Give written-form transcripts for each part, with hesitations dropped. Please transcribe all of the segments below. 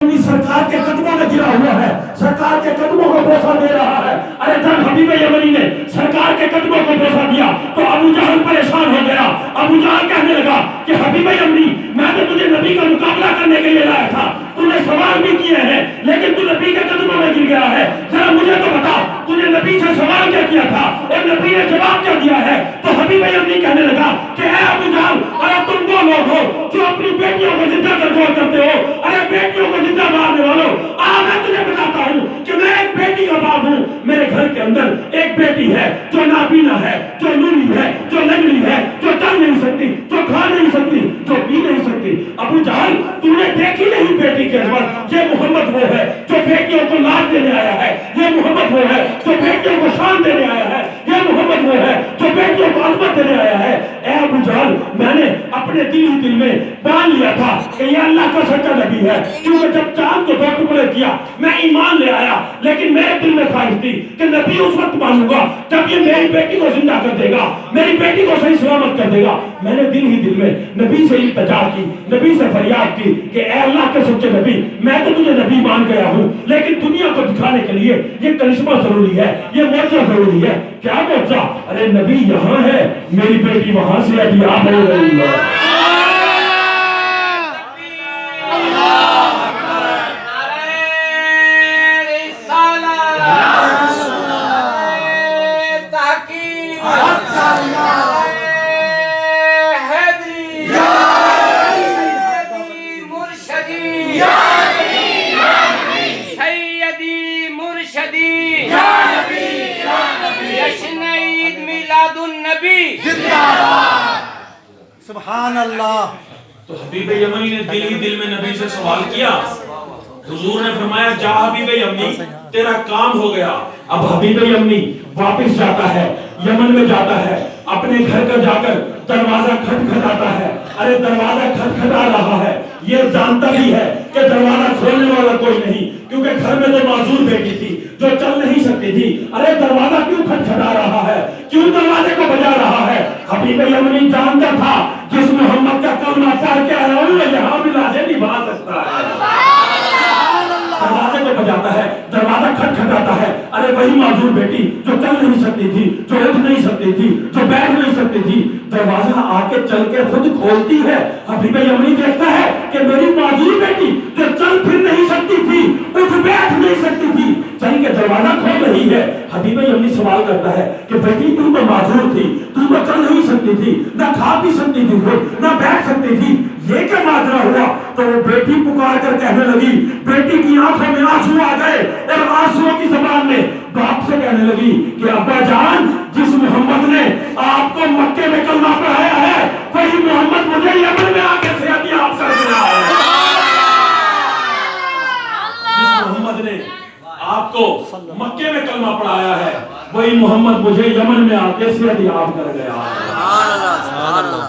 سرکار کے قدموں میں گرا ہوا ہے، سرکار کے قدموں کو بوسہ دے رہا ہے۔ ارے جب حبیب یمنی نے سرکار کے قدموں کو بوسہ دیا تو ابو جہل پریشان ہو گیا۔ ابو جہل کہنے لگا کہ حبیب یمنی، میں تو تجھے نبی کا مقابلہ کرنے کے لیے لایا تھا، تو نے سوال بھی کیے ہیں لیکن تو نبی کے قدموں میں گر گیا ہے۔ ذرا مجھے تو بتا تو نے نبی سے سوال کیا کیا تھا اور نبی نے جواب کیا دیا ہے؟ تو حبیب یمنی کہنے لگا کہ اے ابو جہل، ارے تم وہ لوگ ہو جو اپنی بیٹیوں کو زندہ کنٹرول کرتے ہو، ارے بیٹیوں کو زندہ مارنے والوں، میں تجھے بتاتا ہوں کہ میں ایک بیٹی کا باپ ہوں۔ میرے گھر کے اندر ایک بیٹی ہے جو نابینا ہے، جو لولی ہے، جو لنگڑی ہے، جو چل نہیں سکتی، جو کھا نہیں سکتی، جو پی نہیں سکتی۔ ابو جہل، تو نے دیکھی نہیں بیٹی کے عوض؟ یہ محمد وہ ہے جو بیٹیوں کو لاج دینے آیا ہے، یہ محمد وہ ہے جو بیٹیوں کو شان دینے آیا ہے، یہ محمد وہ ہے جو بیٹیوں کو عظمت دینے آیا ہے۔ اے ابو جہل، میں نے اپنے دل میں مان لیا تھا کہ یہ اللہ کا سچا نبی ہے، کیونکہ جب چاند کو 2 ٹکڑے کیا میں ایمان لے آیا، لیکن میرے دل میں خواہش تھی کہ نبی اس وقت مانوں گا جب یہ میری بیٹی کو زندہ کر دے گا، میری بیٹی کو صحیح سلامت کر دے گا۔ میں نے دل میں نبی سے التجا کی، نبی سے فریاد کی کہ اے اللہ کے سچے نبی، میں تو تجھے نبی مان گیا ہوں، لیکن دنیا کو دکھانے کے لیے یہ کرشمہ ضروری ہے، یہ معجزہ ضروری ہے۔ کیا معجزہ؟ ارے نبی یہاں ہے، میری بیٹی وہاں سے ابھی آ رہی ہے۔ سبحان اللہ۔ تو حبیب یمنی نے دل میں نبی سے سوال کیا، حضور نے فرمایا جا حبیب یمنی، تیرا کام ہو گیا۔ اب حبیب یمنی واپس جاتا ہے، یمن میں جاتا ہے، اپنے گھر کا جا کر دروازہ کھٹکھٹاتا ہے۔ ارے دروازہ کھٹکھٹا رہا ہے، یہ جانتا بھی ہے کہ دروازہ کھولنے والا کوئی نہیں، کیونکہ گھر میں تو معذور بیٹی تھی جو چل نہیں سکتی تھی۔ ارے دروازہ کیوں کھٹکھٹا رہا ہے، کیوں دروازے کو بجا رہا ہے؟ حبیب یمنی جانتا تھا جس محمد کا کلمہ پڑھ کے آیا ہوں وہ یہاں بھی لاجے نبھا سکتا ہے۔ دروازے کو بجاتا ہے، دروازہ کھٹکھٹاتا ہے۔ ارے وہی معذور بیٹی جو چل نہیں سکتی تھی، جو اٹھ نہیں سکتی تھی، جو بیٹھ نہیں سکتی تھی، دروازہ آ کے چل کے خود کھولتی ہے۔ حبیب یمنی دیکھتا ہے کہ میری معذور بیٹی جو چل پھر نہیں سکتی تھی، اٹھ بیٹھ نہیں سکتی تھی، چل کے دروازہ کھول رہی ہے۔ حبیب یمنی سوال کرتا ہے کہ بیٹی تو معذور تھی، تو چل نہیں سکتی تھی، نہ کھا پی سکتی تھی، نہ بیٹھ سکتی تھی، یہ کیا ماجرا ہوا؟ تو وہ بیٹی پکار کر کہنے لگی، بیٹی کی آنکھوں میں آنسو آ گئے اور آنسوؤں کی زبان میں باپ سے کہنے لگی کہ ابا جان، جس محمد نے آپ کو مکے میں کلمہ پڑھایا ہے وہی محمد مجھے یمن میں آ کے صحتیاب کر دیا ہے۔ جس محمد نے آپ کو مکے میں کلمہ پڑھایا ہے وہی محمد مجھے یمن میں آ کے صحتیاب کر گیا ہے۔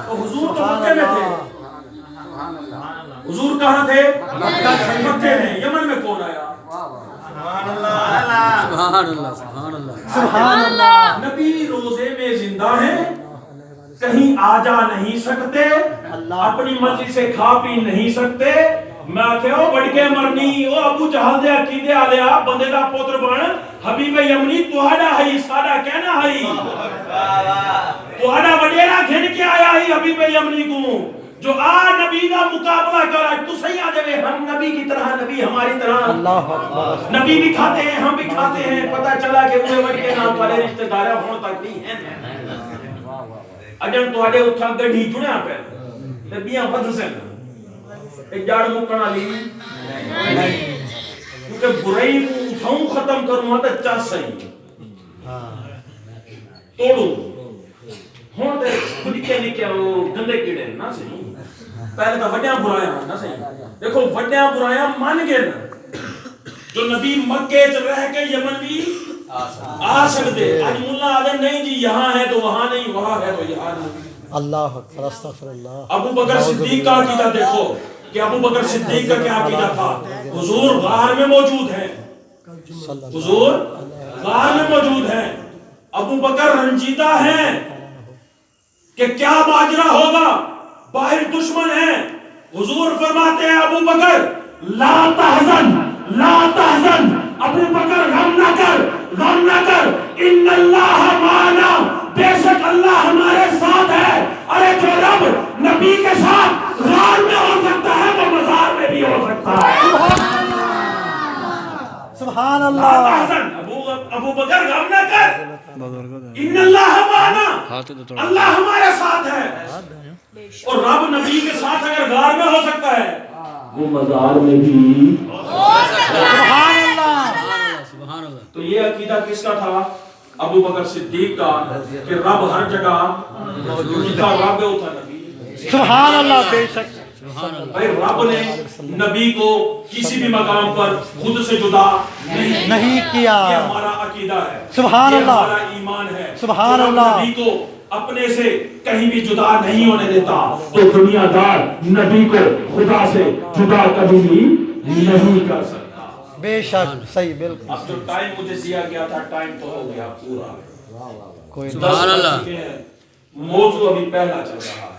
تو حضور تو مکے میں تھے، حضور کہاں تھے؟ مکے میں۔ یمن میں کون آیا؟ سبحان اللہ۔ نبی روزے میں زندہ ہیں، کہیں آ جا نہیں سکتے، اپنی مرضی سے کھا پی نہیں سکتے۔ میں کہ او بڑھ کے مرنی، او ابو جہل دے عقیدے آلیا بندے دا پوتر بن، حبیب یمنی تہاڈا ہے ساڈا کہنا ہے، تہاڈا وڈیرا گھن کے آیا ہے حبیب یمنی کو، جو آ نبی کا مقابلہ کرا۔ تو صحیح آ جائے، ہم نبی کی طرح، نبی ہماری طرح، نبی بھی کھاتے ہیں ہم بھی کھاتے ہیں، پتہ چلا کہ وہ وڈ کے نام والے رشتہ دار ہون تک نہیں ہیں۔ اجن تواڈے اٹھا گڈھی جڑیا پہ نبیاں ود سن ایک جاڑ مکن والی نہیں، کیونکہ برائی کو اٹھاؤں ختم کروں تے چا صحیح توڑوں ہوں تے خود کے نکے وہ گندے کیڑے نہ صحیح۔ پہلے تو وڈیاں برایاں نہ صحیح، دیکھو وڈیاں برایاں مان گئے نا، جو نبی مکے چ رہ کے یمن بھی آ سکتے، آج مولا آدھے نہیں جی یہاں ہے تو وہاں نہیں، وہاں ہے تو یہاں نہیں۔ اللہ اکبر، استغفر اللہ۔ ابو بکر صدیق کا عقیدہ دیکھو کہ ابو بکر صدیق کا کیا عقیدہ تھا۔ حضور غار میں موجود ہیں، حضور غار میں موجود ہیں، ابو بکر رنجیدہ ہیں کہ کیا ماجرا ہوگا، باہر دشمن ہیں۔ حضور فرماتے ہیں ابو بکر لا تحزن لا تحزن، ابو بکر غم نہ کر غم نہ کر، ان اللہ معنا، بے شک اللہ ہمارے ساتھ ہے۔ ارے جو رب نبی کے ساتھ غار میں ہو سکتا ہے وہ مزار میں بھی ہو سکتا ہے۔ سبحان لا اللہ، تحزن، ابو بکر غم نہ کر، ان اللہ معنا، اللہ ہمارے ساتھ ہے۔ اور رب نبی کے ساتھ اگر غار میں ہو سکتا ہے وہ مزار میں بھی سبحان اللہ، تو یہ عقیدہ کس کا تھا؟ ابو بکر صدیق کا، کہ رب ہر جگہ موجود تھا، رب ہوتا نبی۔ سبحان اللہ، بے شک بھائی رب نے نبی کو کسی بھی مقام پر خود سے جدا نہیں کیا۔ یہ ہمارا عقیدہ ہے، سبحان یہ اللہ، ہمارا ایمان ہے۔ سبحان رب اللہ۔ نبی کو اپنے سے کہیں بھی جدا نہیں ہونے دیتا۔ تو دنیا دار نبی کو خدا سے جدا کبھی بھی نہیں کر سکتا۔ بے شک صحیح، بالکل اب جو ٹائم مجھے دیا گیا تھا ٹائم تو ہو گیا پورا۔ کوئی سبحان اللہ، موضوع ابھی پہلا چل رہا ہے۔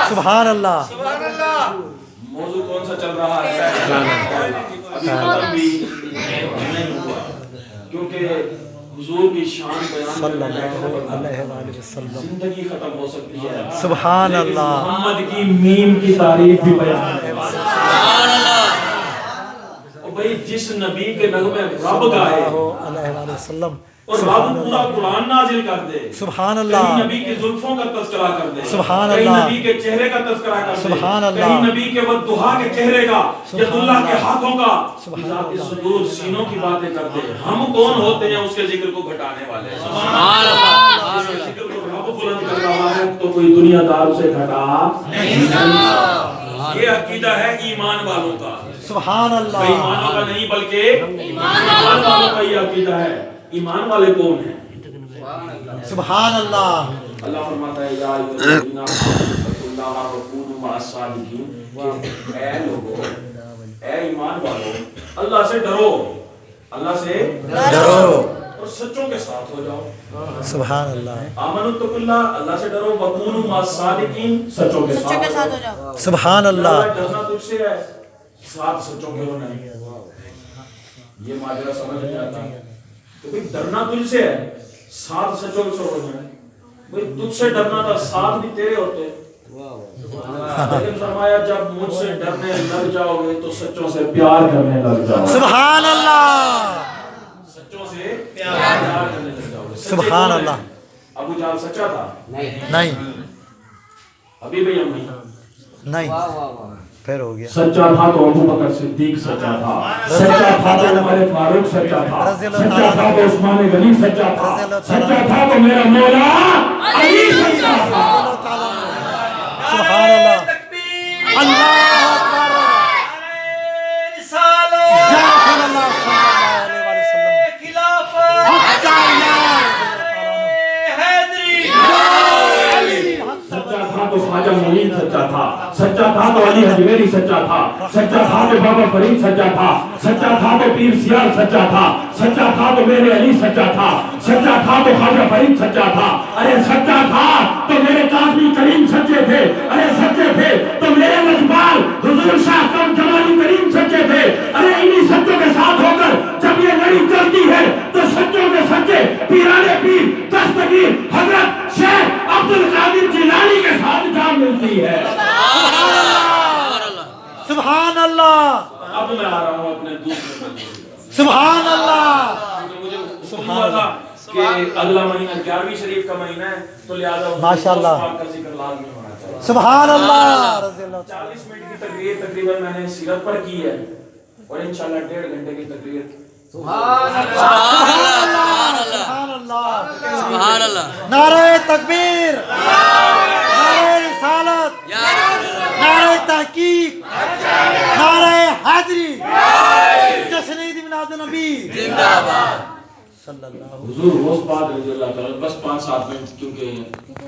سبحان اللہ، موضوع کون سا چل رہا ہے؟ ابھی ختم بھی نہیں ہوا، کیونکہ حضور کی شان بیان صلی کرنے اللہ میں علیہ وآلہ وسلم۔ زندگی ختم ہو سکتی ہے، سبحان لیکن اللہ، محمد کی میم کی تعریف بھی بیان ہے۔ اور بھئی جس نبی کے نغمے رب گائے علیہ وآلہ وسلم، اور رب پورا قرآن نازل کر دے، سبحان کہیں اللہ، نبی کی زلفوں کا تذکرہ کر دے، سبحان کہیں اللہ، نبی کے چہرے کا تذکرہ کر دے، سبحان اللہ، کہیں نبی کے والضحیٰ کے چہرے کا، ید اللہ کے ہاتھوں کا، سبحان ذات صدور سینوں کی باتیں کر دے۔ ہم کون ہوتے ہیں اس کے ذکر کو گھٹانے والے؟ سبحان اللہ، اس کے ذکر کو رب بلند کر رہا ہے تو کوئی دنیا دار اسے گھٹا نہیں۔ یہ عقیدہ ہے ایمان والوں کا، سبحان اللہ، ایمانوں کا نہیں بلکہ ایمان والوں کا یہ عقیدہ ہے۔ ایمان والے کون ہیں؟ سبحان اللہ، اللہ فرماتا ہے یا ایھا الذین آمنوا اتقوا اللہ وکونوا مع الصادقین، کہ اے لوگو، اے ایمان والو، اللہ سے ڈرو، اللہ سے ڈرو، اور سچوں کے ساتھ ہو جاؤ۔ سبحان اللہ، آمنوا اتقوا اللہ، اللہ سے ڈرو، وکونوا مع الصادقین، سچوں کے ساتھ ہو جاؤ۔ سبحان اللہ، ڈرنا تجھ سے ہے، ساتھ سچوں کے ہونا ہے۔ یہ ماجرا سمجھ نہیں آتا کہ بھئی ڈرنا تجھ سے ہے، ساتھ سچوں سے ہونا ہے۔ بھئی تجھ سے ڈرنا تھا، ساتھ بھی تیرے ہوتے، لیکن فرمایا جب مجھ سے ڈرنے لگ جاؤ گے تو سچوں سے پیار کرنے لگ جاؤ گے۔ سبحان اللہ، سچوں سے پیار کرنے لگ جاؤ گے۔ سچے سبحان کون ہیں؟ اللہ، ابو جہل سچا تھا؟ نہیں ابھی بھی امی نہیں، پھر ہو گیا، سچا تھا تو ابو بکر صدیق سچا تھا، سچا تھا تو عمر فاروق سچا تھا، سچا تھا تو عثمان غنی سچا تھا، سچا تھا تو میرا مولا علی سچا تھا۔ سبحان اللہ، اللہ اکبر، یا رسول اللہ صلی اللہ علیہ وآلہ وسلم، حق کا یار، سچا تھا تو خواجہ معین سچا تھا، سچا تھا تو علی حجویری سچا تھا، سچا تھا تو بابا فرید سچا تھا، سچا تھا تو پیر سیال سچا تھا، سچا تھا تو میرے علی سچا تھا، سچا تھا تو خواجہ فرید سچا تھا، ارے سچا تھا تو میرے قاسمی کریم سچے تھے، ارے سچے تھے تو میرے مجبال حضور شاہ کم جمالی کریم سچے تھے۔ ارے انہی سچوں کے ساتھ ہو کر جب یہ لڑی چلتی ہے تو سچوں کے سچے پیرانے پیر دستگیر حضرت شیخ عبد القادر جیلانی کے ساتھ جا ملتی ہے۔ سبحان اللہ، اب میں آ رہا ہوں اپنے دوسرے پر۔ سبحان اللہ، مجھے حکم ہوا تھا کہ اگلا مہینہ 11ویں شریف کا مہینہ ہے تو لہذا ماشاءاللہ پاک کا ذکر لازمی ہونا چاہیے۔ سبحان اللہ، رضی اللہ تعالیٰ، 40 منٹ کی تقریر تقریباً میں نے سیرت پر کی ہے اور انشاءاللہ 1.5 گھنٹے کی تقریر سبحان اللہ، سبحان اللہ، نعرہ تکبیر، نعرہ رسالت، نعرہ تحقیق، نعرہ حیدری، جشن عید میلاد النبی صلی اللہ علیہ حضور غوث پاک رضی اللہ تعالیٰ، بس 5-7 منٹ کیونکہ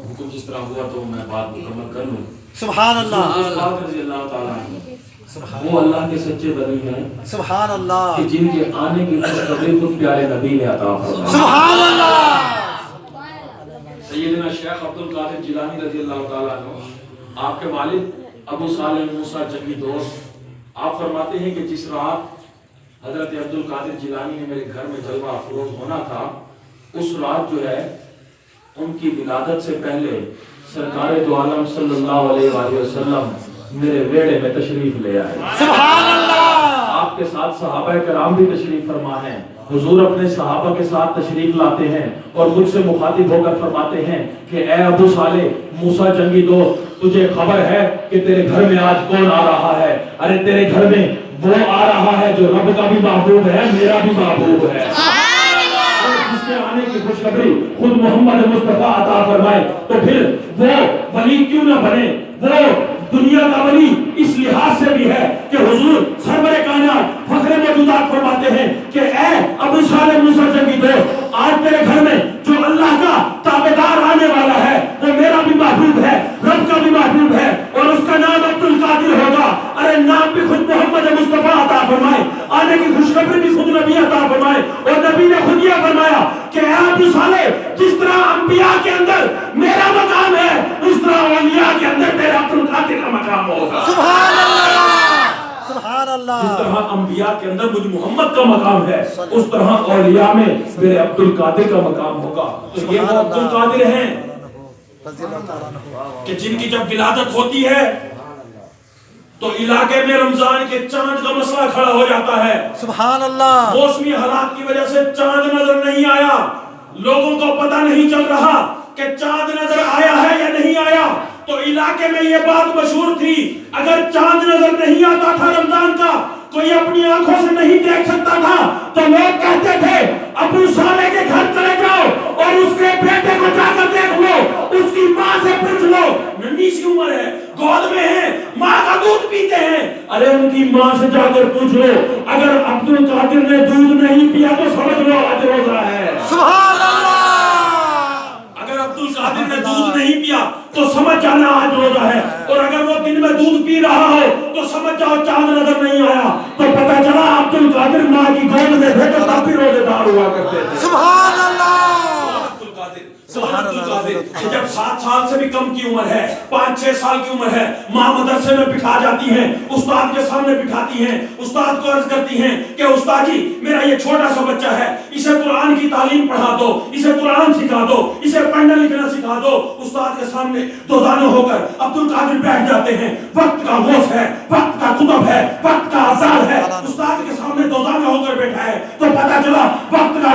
حکم جس طرح ہوا تو میں بات مکمل کر لوں۔ سبحان اللہ، غوث پاک رضی اللہ تعالیٰ وہ اللہ کے سچے ولی ہیں سبحان اللہ، کہ جن کے آنے کی خوشخبری خود پیارے نبی نے عطا فرمائی۔ سبحان اللہ، سیدنا شیخ عبد القادر جیلانی رضی اللہ تعالیٰ عنہ، آپ کے والد ابو صالح موسیٰ جنگی دوست، آپ فرماتے ہیں کہ جس رات حضرت عبد القادر جیلانی نے میرے گھر میں جلوہ افروز ہونا تھا، اس رات جو ہے ان کی ولادت سے پہلے سرکار دو عالم صلی اللہ علیہ وآلہ وسلم میرے ویڑے میں تشریف لے آئے۔ سبحان اللہ۔ آپ کے ساتھ صحابہ کرام بھی تشریف فرما ہیں، حضور اپنے صحابہ کے ساتھ تشریف لاتے ہیں اور مجھ سے مخاطب ہو کر فرماتے ہیں کہ اے ابو صالح موسیٰ جنگی دوست، تجھے خبر ہے کہ تیرے گھر میں آج کون آ رہا ہے؟ ارے تیرے گھر میں وہ آ رہا ہے جو رب کا بھی محبوب ہے، میرا بھی محبوب ہے، جس کے آنے کی خوشخبری خود محمد مصطفیٰ عطا فرمائے، تو پھر وہ ولی کیوں نہ بنے؟ وہ دنیا کا ولی اس لحاظ سے بھی ہے کہ حضور سرور کائنات فخر موجودات فرماتے ہیں کہ اے ابو صالح موسیٰ جنگی دوست، آج تیرے گھر میں جو اللہ کا تابعدار آنے والا ہے وہ میرا بھی محبوب ہے، رب کا بھی محبوب ہے، اور اس کا نام عبد القادر ہوگا۔ ارے نام بھی خود محمد مصطفیٰ عطا فرمائے، آنے کی خوشخبری بھی خود نبی عطا فرمائے، اور نبی نے خود یہ فرمایا کہ اے ابو صالح، جس طرح انبیاء کے اندر میرا مقام ہے، اس طرح اولیاء کے اندر تیرا عبد القادر کا مقام ہوگا۔ سبحان اللہ، سبحان اللہ۔ جس طرح انبیاء کے اندر مجھ محمد کا مقام ہے، اس طرح اولیاء میں میرے عبد القادر کا مقام ہوگا۔ تو یہ وہ عبد القادر ہیں رضی اللہ تعالیٰ عنہ کہ جن کی جب ولادت ہوتی ہے تو علاقے میں رمضان کے چاند کا مسئلہ کھڑا ہو جاتا ہے۔ سبحان اللہ۔ موسمی حالات کی وجہ سے چاند نظر نہیں آیا، لوگوں کو پتہ نہیں چل رہا کہ چاند نظر آیا ہے یا نہیں آیا، تو علاقے میں یہ بات مشہور تھی، اگر چاند نظر نہیں آتا تھا رمضان کا، کوئی اپنی آنکھوں سے نہیں دیکھ سکتا تھا، تو لوگ کہتے تھے ابو صالح کے گھر چلے جاؤ اور اس کے بیٹے کو جا کر دیکھ لو، اس کی ماں سے پوچھ لو، ننھی سی عمر ہے، گود میں ہے، ماں کا دودھ پیتے ہیں، ارے ان کی ماں سے جا کر پوچھ لو، اگر عبد القادر نے دودھ نہیں پیا تو سمجھ لو آج روزہ ہے۔ سبحان اللہ۔ اگر عبد القادر نے دودھ نہیں پیا تو سمجھ جانا آج روزہ ہے، اور اگر وہ دن میں دودھ پی رہا ہو تو سمجھ جاؤ چاند نظر نہیں آیا، تو پتہ چلا عبد القادر ماں کی گود میں تھے تو تب بھی روزے دار ہوا کرتے تھے۔ سبحان اللہ۔ سبحان اللہ۔ جب 7 سال سے بھی کم کی عمر ہے، 5-6 سال کی عمر ہے، ماں مدرسے میں بٹھا جاتی ہیں، استاد کے سامنے بٹھاتی ہیں، استاد کو عرض کرتی ہیں کہ استاد جی میرا یہ چھوٹا سا بچہ ہے، اسے قرآن کی تعلیم پڑھا دو، اسے قرآن سکھا دو، اسے پڑھنا لکھنا سکھا دو۔ استاد کے سامنے دوزانو ہو کر عبد القادر بیٹھ جاتے ہیں، وقت کا غوث ہے، وقت کا قطب ہے، وقت کا آزاد ہے، استاد کے سامنے دوزانو ہو کر بیٹھا ہے، تو پتہ چلا وقت کا